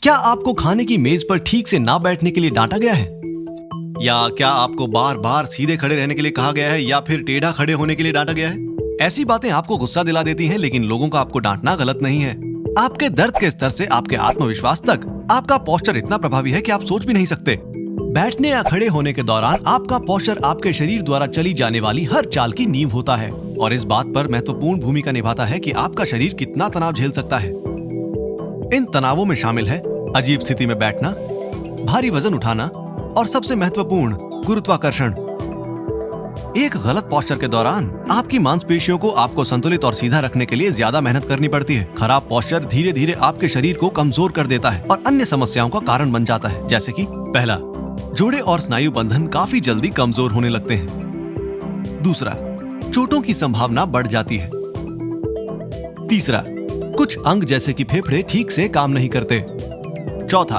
क्या आपको खाने की मेज पर ठीक से ना बैठने के लिए डांटा गया है? या क्या आपको बार बार सीधे खड़े रहने के लिए कहा गया है या फिर टेढ़ा खड़े होने के लिए डांटा गया है? ऐसी बातें आपको गुस्सा दिला देती हैं, लेकिन लोगों का आपको डांटना गलत नहीं है। आपके दर्द के स्तर से आपके आत्मविश्वास तक आपका पोस्चर इतना प्रभावी है कि आप सोच भी नहीं सकते। बैठने या खड़े होने के दौरान आपका पोस्चर आपके शरीर द्वारा चली जाने वाली हर चाल की नींव होता है और इस बात पर महत्वपूर्ण भूमिका निभाता है कि आपका शरीर कितना तनाव झेल सकता है। इन तनावों में शामिल है अजीब स्थिति में बैठना, भारी वजन उठाना और सबसे महत्वपूर्ण गुरुत्वाकर्षण। एक गलत पोस्चर के दौरान आपकी मांसपेशियों को आपको संतुलित और सीधा रखने के लिए ज्यादा मेहनत करनी पड़ती है। खराब पोस्चर धीरे धीरे आपके शरीर को कमजोर कर देता है और अन्य समस्याओं का कारण बन जाता है, जैसे कि पहला, जोड़े और स्नायु बंधन काफी जल्दी कमजोर होने लगते हैं। दूसरा, चोटों की संभावना बढ़ जाती है। तीसरा, कुछ अंग जैसे कि फेफड़े ठीक से काम नहीं करते। चौथा,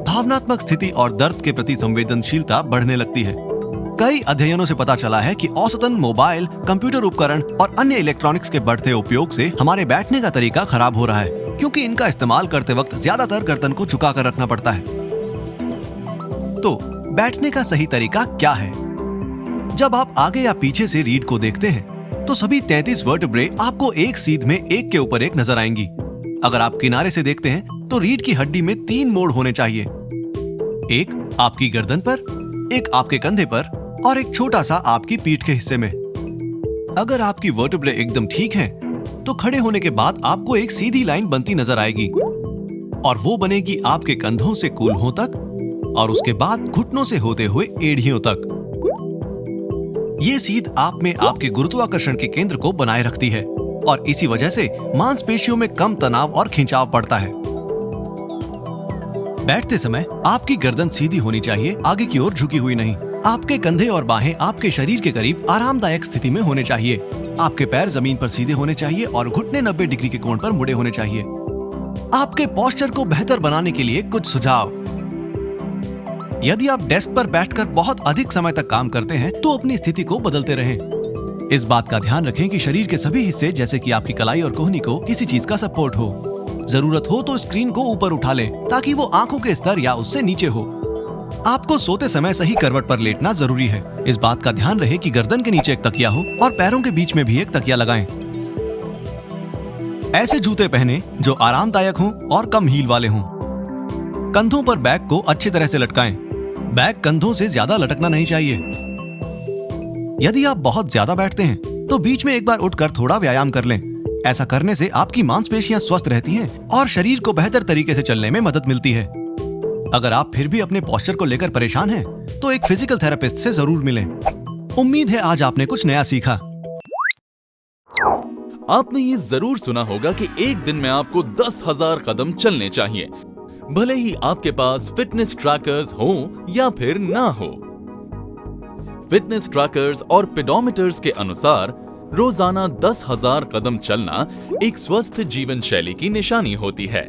भावनात्मक स्थिति और दर्द के प्रति संवेदनशीलता बढ़ने लगती है। कई अध्ययनों से पता चला है कि औसतन मोबाइल, कंप्यूटर उपकरण और अन्य इलेक्ट्रॉनिक्स के बढ़ते उपयोग से हमारे बैठने का तरीका खराब हो रहा है, क्योंकि इनका इस्तेमाल करते वक्त ज्यादातर गर्दन को झुका कर रखना पड़ता है। तो बैठने का सही तरीका क्या है? जब आप आगे या पीछे से रीढ़ को देखते हैं तो सभी 33 वर्टेब्रे आपको एक सीध में एक के ऊपर एक नजर आएंगी। अगर आप किनारे से देखते हैं तो रीढ़ की हड्डी में 3 मोड़ होने चाहिए, एक आपकी गर्दन पर, एक आपके कंधे पर और एक छोटा सा आपकी पीठ के हिस्से में। अगर आपकी वर्टेब्रे एकदम ठीक हैं, तो खड़े होने के बाद आपको एक सीधी लाइन बनती नजर आएगी और वो बनेगी आपके कंधों से कूल्हों तक और उसके बाद घुटनों से होते हुए एड़ियों तक। ये सीध आप में आपके गुरुत्वाकर्षण के केंद्र को बनाए रखती है और इसी वजह से मांसपेशियों में कम तनाव और खिंचाव पड़ता है। बैठते समय आपकी गर्दन सीधी होनी चाहिए, आगे की ओर झुकी हुई नहीं। आपके कंधे और बाहें आपके शरीर के करीब आरामदायक स्थिति में होने चाहिए। आपके पैर जमीन पर सीधे होने चाहिए और घुटने 90 डिग्री के कोण पर मुड़े होने चाहिए। आपके पोस्चर को बेहतर बनाने के लिए कुछ सुझाव। यदि आप डेस्क पर बैठकर बहुत अधिक समय तक काम करते हैं तो अपनी स्थिति को बदलते रहें। इस बात का ध्यान रखें कि शरीर के सभी हिस्से जैसे कि आपकी कलाई और कोहनी को किसी चीज का सपोर्ट हो। जरूरत हो तो स्क्रीन को ऊपर उठा लें ताकि वो आंखों के स्तर या उससे नीचे हो। आपको सोते समय सही करवट पर लेटना जरूरी है। इस बात का ध्यान रहे कि गर्दन के नीचे एक तकिया हो और पैरों के बीच में भी एक तकिया लगाएं। ऐसे जूते पहने जो आरामदायक हों और कम हील वाले हों। कंधों पर बैग को अच्छी तरह से लटकाएं। बैग कंधों से ज्यादा लटकना नहीं चाहिए। यदि आप बहुत ज्यादा बैठते हैं तो बीच में एक बार उठकर थोड़ा व्यायाम कर लें। ऐसा करने से आपकी मांसपेशियां स्वस्थ रहती हैं और शरीर को बेहतर तरीके से चलने में मदद मिलती है। अगर आप फिर भी अपने पोस्चर को लेकर परेशान हैं, तो एक फिजिकल थेरेपिस्ट से जरूर मिलें। उम्मीद है आज आपने कुछ नया सीखा। आपने ये जरूर सुना होगा कि एक दिन में आपको 10,000 कदम चलने चाहिए, भले ही आपके पास फिटनेस ट्रैकर्स हो या फिर ना हो। फिटनेस ट्रैकर्स और पेडोमीटर्स के अनुसार रोजाना 10,000 कदम चलना एक स्वस्थ जीवन शैली की निशानी होती है।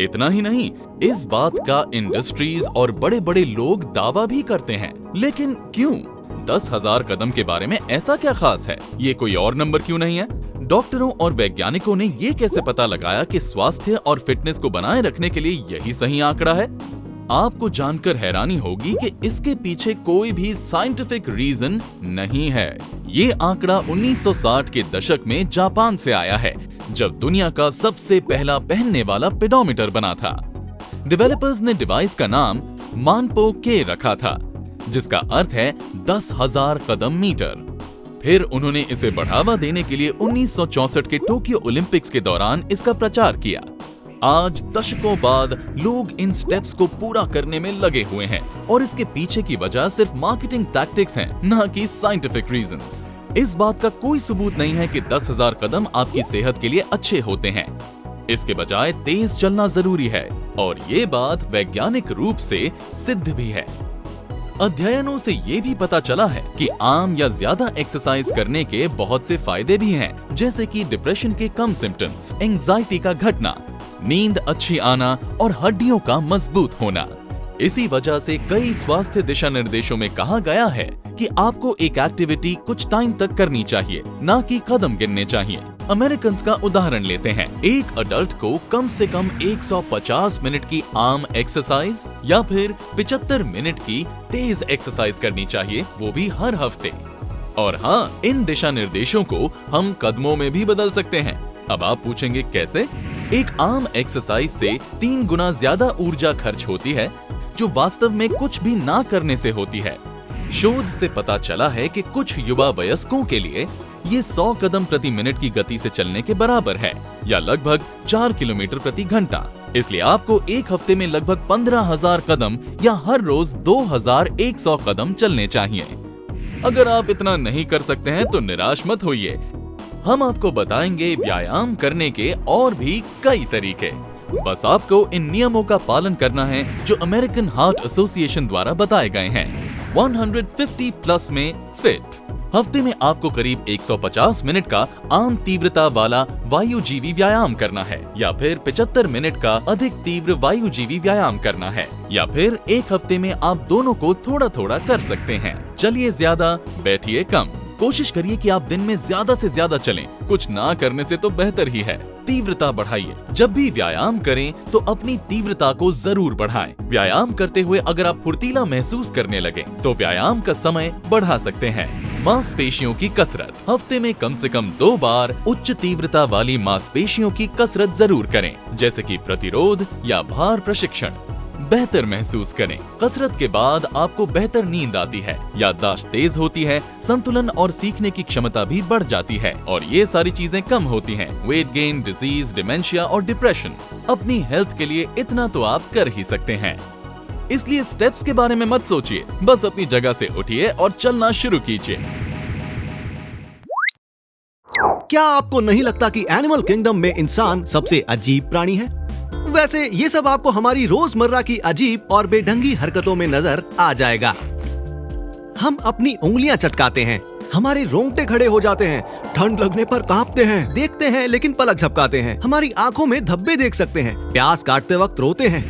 इतना ही नहीं, इस बात का इंडस्ट्रीज और बड़े बड़े लोग दावा भी करते हैं। लेकिन क्यों? 10,000 कदम के बारे में ऐसा क्या खास है? ये कोई और नंबर क्यों नहीं है? डॉक्टरों और वैज्ञानिकों ने ये कैसे पता लगाया कि स्वास्थ्य और फिटनेस को बनाए रखने के लिए यही सही आंकड़ा है? आपको जानकर हैरानी होगी कि इसके पीछे कोई भी साइंटिफिक रीजन नहीं है। ये आंकड़ा 1960 के दशक में जापान से आया है, जब दुनिया का सबसे पहला पहनने वाला पेडोमीटर बना था। डेवलपर्स ने डिवाइस का नाम मानपो के रखा था, जिसका अर्थ है 10,000 कदम मीटर। फिर उन्होंने इसे बढ़ावा देने के लिए 1964 के टोक्यो ओलंपिक्स के दौरान इसका प्रचार किया। आज दशकों बाद लोग इन स्टेप्स को पूरा करने में लगे हुए हैं और इसके पीछे की वजह सिर्फ मार्केटिंग टैक्टिक्स हैं, ना कि साइंटिफिक रीजंस। इस बात का कोई सबूत नहीं है कि 10,000 कदम आपकी सेहत के लिए अच्छे होते हैं। इसके बजाय तेज चलना जरूरी है और ये बात वैज्ञानिक रूप से सिद्ध भी है। अध्ययनों से ये भी पता चला है कि आम या ज्यादा एक्सरसाइज करने के बहुत से फायदे भी हैं, जैसे कि डिप्रेशन के कम सिम्टम्स, एंजाइटी का घटना, नींद अच्छी आना और हड्डियों का मजबूत होना। इसी वजह से कई स्वास्थ्य दिशा निर्देशों में कहा गया है कि आपको एक एक्टिविटी कुछ टाइम तक करनी चाहिए, ना कि कदम गिनने चाहिए। अमेरिकन का उदाहरण लेते हैं। एक अडल्ट को कम से कम 150 मिनट की आर्म एक्सरसाइज या फिर 75 मिनट की तेज एक्सरसाइज करनी चाहिए, वो भी हर हफ्ते। और हाँ, इन दिशा निर्देशों को हम कदमों में भी बदल सकते हैं। अब आप पूछेंगे कैसे? एक आर्म एक्सरसाइज से 3 गुना ज्यादा ऊर्जा खर्च होती है, जो वास्तव में कुछ भी ना करने से होती है। शोध से पता चला है कि कुछ युवा वयस्कों के लिए ये 100 कदम प्रति मिनट की गति से चलने के बराबर है, या लगभग 4 किलोमीटर प्रति घंटा। इसलिए आपको एक हफ्ते में लगभग 15,000 कदम या हर रोज 2,100 कदम चलने चाहिए। अगर आप इतना नहीं कर सकते हैं तो निराश मत होइए, हम आपको बताएंगे व्यायाम करने के और भी कई तरीके। बस आपको इन नियमों का पालन करना है जो अमेरिकन हार्ट एसोसिएशन द्वारा बताए गए हैं। 150 प्लस में फिट। हफ्ते में आपको करीब 150 मिनट का आम तीव्रता वाला वायुजीवी व्यायाम करना है, या फिर 75 मिनट का अधिक तीव्र वायुजीवी व्यायाम करना है, या फिर एक हफ्ते में आप दोनों को थोड़ा थोड़ा कर सकते हैं। चलिए ज्यादा, बैठिए कम। कोशिश करिए कि आप दिन में ज्यादा से ज्यादा चलें। कुछ ना करने से तो बेहतर ही है। तीव्रता बढ़ाइए। जब भी व्यायाम करें तो अपनी तीव्रता को जरूर बढ़ाएं। व्यायाम करते हुए अगर आप फुर्तीला महसूस करने लगे तो व्यायाम का समय बढ़ा सकते हैं। मांसपेशियों की कसरत। हफ्ते में कम से कम 2 बार उच्च तीव्रता वाली मांसपेशियों की कसरत जरूर करें, जैसे कि प्रतिरोध या भार प्रशिक्षण। बेहतर महसूस करें। कसरत के बाद आपको बेहतर नींद आती है, याददाश्त तेज होती है, संतुलन और सीखने की क्षमता भी बढ़ जाती है, और ये सारी चीजें कम होती हैं। वेट गेन, डिजीज, डिमेंशिया और डिप्रेशन। अपनी हेल्थ के लिए इतना तो आप कर ही सकते हैं, इसलिए स्टेप्स के बारे में मत सोचिए, बस अपनी जगह से उठिए और चलना शुरू कीजिए। क्या आपको नहीं लगता कि एनिमल किंगडम में इंसान सबसे अजीब प्राणी है? वैसे ये सब आपको हमारी रोजमर्रा की अजीब और बेढंगी हरकतों में नजर आ जाएगा। हम अपनी उंगलियां चटकाते हैं, हमारे रोंगटे खड़े हो जाते हैं, ठंड लगने पर कांपते हैं, देखते हैं लेकिन पलक झपकाते हैं, हमारी आंखों में धब्बे देख सकते हैं, प्याज काटते वक्त रोते हैं,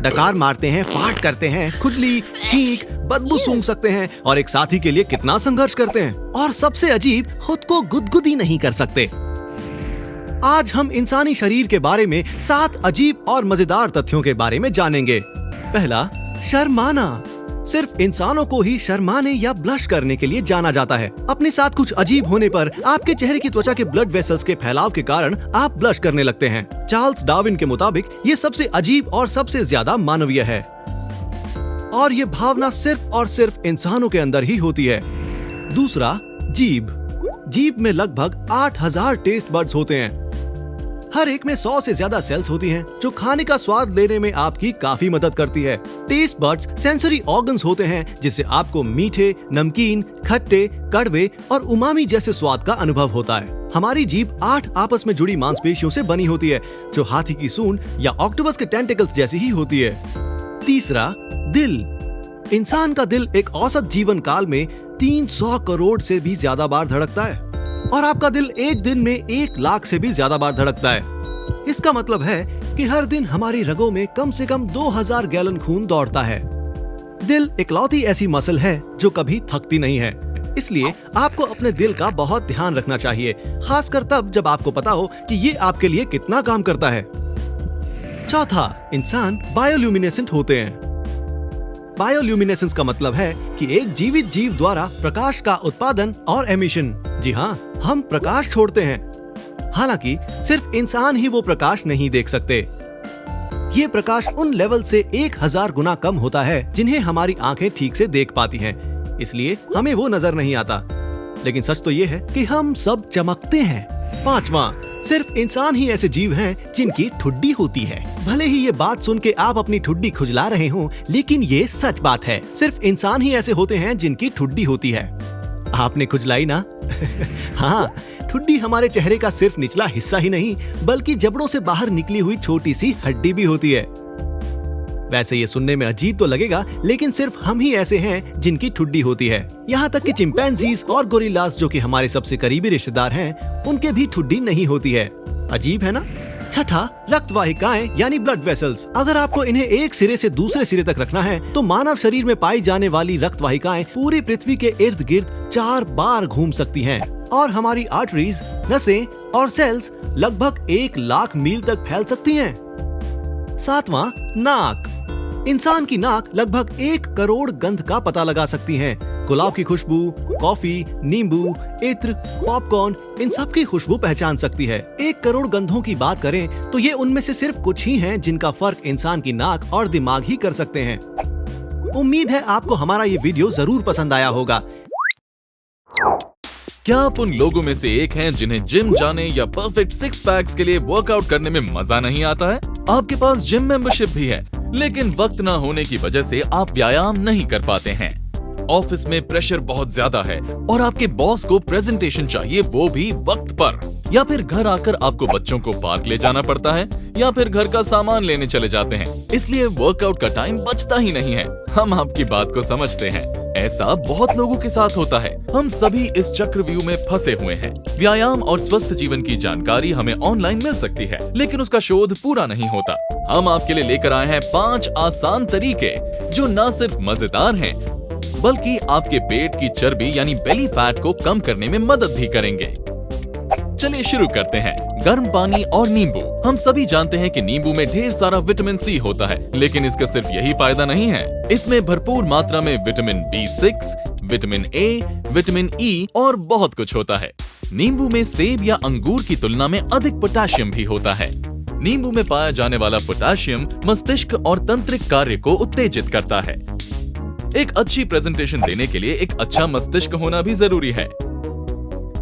डकार मारते हैं, फाट करते हैं, खुजली, छींक, बदबू सूंघ सकते हैं, और एक साथी के लिए कितना संघर्ष करते हैं, और सबसे अजीब, खुद को गुदगुदी नहीं कर सकते। आज हम इंसानी शरीर के बारे में 7 अजीब और मजेदार तथ्यों के बारे में जानेंगे। पहला, शर्माना। सिर्फ इंसानों को ही शर्माने या ब्लश करने के लिए जाना जाता है। अपने साथ कुछ अजीब होने पर आपके चेहरे की त्वचा के ब्लड वेसल्स के फैलाव के कारण आप ब्लश करने लगते हैं। चार्ल्स डार्विन के मुताबिक ये सबसे अजीब और सबसे ज्यादा मानवीय है, और ये भावना सिर्फ और सिर्फ इंसानों के अंदर ही होती है। दूसरा, जीभ। जीभ में लगभग 8,000 टेस्ट बड्स होते हैं। हर एक में 100 से ज्यादा सेल्स होती हैं, जो खाने का स्वाद लेने में आपकी काफी मदद करती है। टेस्ट बड्स सेंसरी ऑर्गन्स होते हैं, जिससे आपको मीठे, नमकीन, खट्टे, कड़वे और उमामी जैसे स्वाद का अनुभव होता है। हमारी जीभ 8 आपस में जुड़ी मांसपेशियों से बनी होती है, जो हाथी की सूंड या ऑक्टोपस के टेंटिकल्स जैसी ही होती है। तीसरा, दिल। इंसान का दिल एक औसत जीवन काल में 300 करोड़ से भी ज्यादा बार धड़कता है, और आपका दिल एक दिन में 1 लाख से भी ज्यादा बार धड़कता है। इसका मतलब है कि हर दिन हमारी रगों में कम से कम 2000 गैलन खून दौड़ता है। दिल इकलौती ऐसी मसल है जो कभी थकती नहीं है, इसलिए आपको अपने दिल का बहुत ध्यान रखना चाहिए, खासकर तब जब आपको पता हो कि ये आपके लिए कितना काम करता है। चौथा, इंसान बायोल्यूमिनेसेंट होते हैं। बायोल्यूमिनेसेंस का मतलब है कि एक जीवित जीव द्वारा प्रकाश का उत्पादन और एमिशन। जी हाँ, हम प्रकाश छोड़ते हैं। हालांकि सिर्फ इंसान ही वो प्रकाश नहीं देख सकते। ये प्रकाश उन लेवल से 1000 गुना कम होता है जिन्हें हमारी आंखें ठीक से देख पाती हैं, इसलिए हमें वो नजर नहीं आता। लेकिन सच तो ये है कि हम सब चमकते हैं। पांचवा, सिर्फ इंसान ही ऐसे जीव हैं जिनकी ठुड्डी होती है। भले ही ये बात सुन के आप अपनी ठुड्डी खुजला रहे हों, लेकिन ये सच बात है। सिर्फ इंसान ही ऐसे होते हैं जिनकी ठुड्डी होती है। आपने खुजलाई ना? हाँ, ठुड्डी हमारे चेहरे का सिर्फ निचला हिस्सा ही नहीं, बल्कि जबड़ों से बाहर निकली हुई छोटी सी हड्डी भी होती है। वैसे ये सुनने में अजीब तो लगेगा, लेकिन सिर्फ हम ही ऐसे हैं जिनकी ठुड्डी होती है। यहाँ तक कि चिंपैंजीज और गोरिल्लास, जो कि हमारे सबसे करीबी रिश्तेदार हैं, उनके भी ठुड्डी नहीं होती है। अजीब है ना? छठा, रक्त वाहिकाएं यानी ब्लड वेसल्स। अगर आपको इन्हें एक सिरे से दूसरे सिरे तक रखना है, तो मानव शरीर में पाई जाने वाली रक्त वाहिकाएं पूरी पृथ्वी के इर्द गिर्द 4 बार घूम सकती हैं, और हमारी आर्टरीज, नसें और सेल्स लगभग 1 लाख मील तक फैल सकती हैं। 7वां, नाक। इंसान की नाक लगभग 1 करोड़ गंध का पता लगा सकती है। गुलाब की खुशबू, कॉफी, नींबू, इत्र, पॉपकॉर्न, इन सब की खुशबू पहचान सकती है। 1 करोड़ गंधों की बात करें तो ये उनमें से सिर्फ कुछ ही हैं जिनका फर्क इंसान की नाक और दिमाग ही कर सकते हैं। उम्मीद है आपको हमारा ये वीडियो जरूर पसंद आया होगा। क्या आप उन लोगों में से एक हैं जिन्हें जिम जाने या परफेक्ट 6 पैक्स के लिए वर्कआउट करने में मजा नहीं आता है? आपके पास जिम मेंबरशिप भी है, लेकिन वक्त न होने की वजह से आप व्यायाम नहीं कर पाते हैं। ऑफिस में प्रेशर बहुत ज्यादा है और आपके बॉस को प्रेजेंटेशन चाहिए, वो भी वक्त पर। या फिर घर आकर आपको बच्चों को पार्क ले जाना पड़ता है, या फिर घर का सामान लेने चले जाते हैं, इसलिए वर्कआउट का टाइम बचता ही नहीं है। हम आपकी बात को समझते हैं, ऐसा बहुत लोगों के साथ होता है। हम सभी इस चक्रव्यूह में फंसे हुए हैं। व्यायाम और स्वस्थ जीवन की जानकारी हमें ऑनलाइन मिल सकती है, लेकिन उसका शोध पूरा नहीं होता। हम आपके लिए लेकर आए हैं 5 आसान तरीके जो न सिर्फ मजेदार हैं, बल्कि आपके पेट की चर्बी यानी बेली फैट को कम करने में मदद भी करेंगे। चलिए शुरू करते हैं। गर्म पानी और नींबू। हम सभी जानते हैं कि नींबू में ढेर सारा विटामिन सी होता है, लेकिन इसका सिर्फ यही फायदा नहीं है। इसमें भरपूर मात्रा में vitamin B6, vitamin A, vitamin E और बहुत कुछ होता है। नींबू में सेब या अंगूर की तुलना में अधिक पोटेशियम भी होता है। नींबू में पाया जाने वाला पोटेशियम मस्तिष्क और तंत्रिक कार्य को उत्तेजित करता है। एक अच्छी प्रेजेंटेशन देने के लिए एक अच्छा मस्तिष्क होना भी जरूरी है।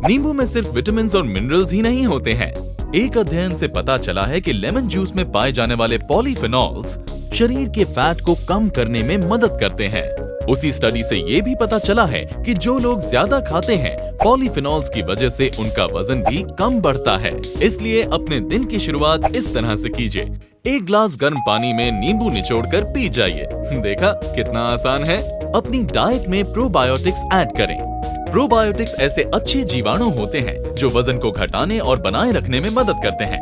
नींबू में सिर्फ विटामिन्स और मिनरल्स ही नहीं होते हैं। एक अध्ययन से पता चला है कि लेमन जूस में पाए जाने वाले पॉलीफेनॉल्स शरीर के फैट को कम करने में मदद करते हैं। उसी स्टडी से ये भी पता चला है कि जो लोग ज्यादा खाते हैं, पॉलीफेनॉल्स की वजह से उनका वजन भी कम बढ़ता है। इसलिए अपने दिन की शुरुआत इस तरह से कीजिए। 1 ग्लास गर्म पानी में नींबू निचोड़कर पी जाइए। देखा कितना आसान है। अपनी डाइट में प्रोबायोटिक्स ऐड करें। प्रोबायोटिक्स ऐसे अच्छे जीवाणु होते हैं जो वजन को घटाने और बनाए रखने में मदद करते हैं।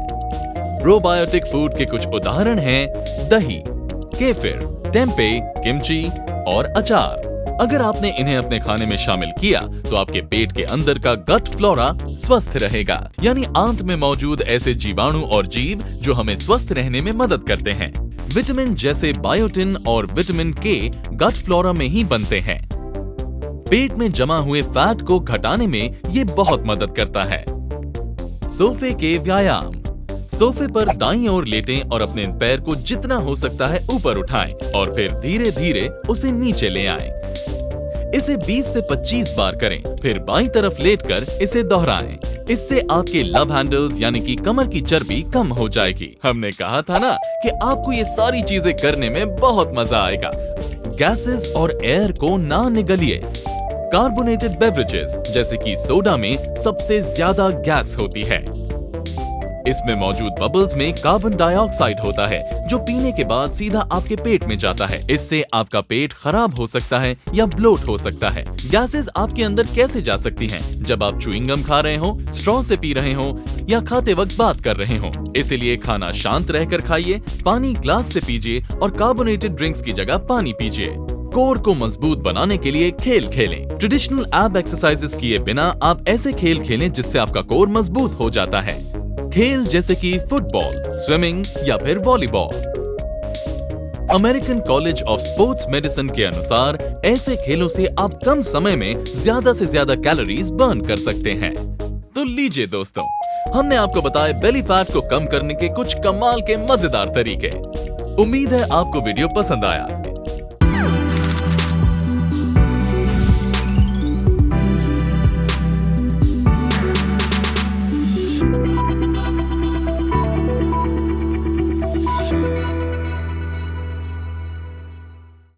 प्रोबायोटिक फूड के कुछ उदाहरण हैं दही, केफिर, टेम्पे, किमची और अचार। अगर आपने इन्हें अपने खाने में शामिल किया तो आपके पेट के अंदर का गट फ्लोरा स्वस्थ रहेगा, यानी आंत में मौजूद ऐसे जीवाणु और जीव जो हमें स्वस्थ रहने में मदद करते हैं। विटामिन जैसे बायोटिन और विटामिन के गट फ्लोरा में ही बनते हैं। पेट में जमा हुए फैट को घटाने में ये बहुत मदद करता है। सोफे के व्यायाम। सोफे पर दाईं ओर लेटें और अपने पैर को जितना हो सकता है ऊपर उठाएं और फिर धीरे धीरे उसे नीचे ले आएं। इसे 20 से 25 बार करें, फिर बाईं तरफ लेटकर इसे दोहराएं। इससे आपके लव हैंडल्स यानी कि कमर की चर्बी कम हो जाएगी। हमने कहा था ना कि आपको ये सारी चीजें करने में बहुत मजा आएगा। गैसेस और एयर को ना निगलिए। कार्बोनेटेड बेवरेजेस जैसे कि सोडा में सबसे ज्यादा गैस होती है। इसमें मौजूद बबल्स में कार्बन डाइऑक्साइड होता है जो पीने के बाद सीधा आपके पेट में जाता है। इससे आपका पेट खराब हो सकता है या ब्लोट हो सकता है। गैसेस आपके अंदर कैसे जा सकती हैं? जब आप च्युइंगम खा रहे हो, स्ट्रॉ से पी रहे हो या खाते वक्त बात कर रहे हो। इसीलिए खाना शांत रहकर खाइए, पानी ग्लास से पीजिए और कार्बोनेटेड ड्रिंक्स की जगह पानी पीजिए। कोर को मजबूत बनाने के लिए खेल खेलें। ट्रेडिशनल एब एक्सरसाइजेस किए बिना आप ऐसे खेल खेलें जिससे आपका कोर मजबूत हो जाता है। खेल जैसे कि फुटबॉल, स्विमिंग या फिर volleyball. American college of sports medicine के अनुसार ऐसे खेलों से आप कम समय में ज्यादा से ज्यादा कैलोरीज बर्न कर सकते हैं। तो लीजिए दोस्तों, हमने आपको बताए बेली फैट को कम करने के कुछ कमाल के मजेदार तरीके। उम्मीद है आपको वीडियो पसंद आया।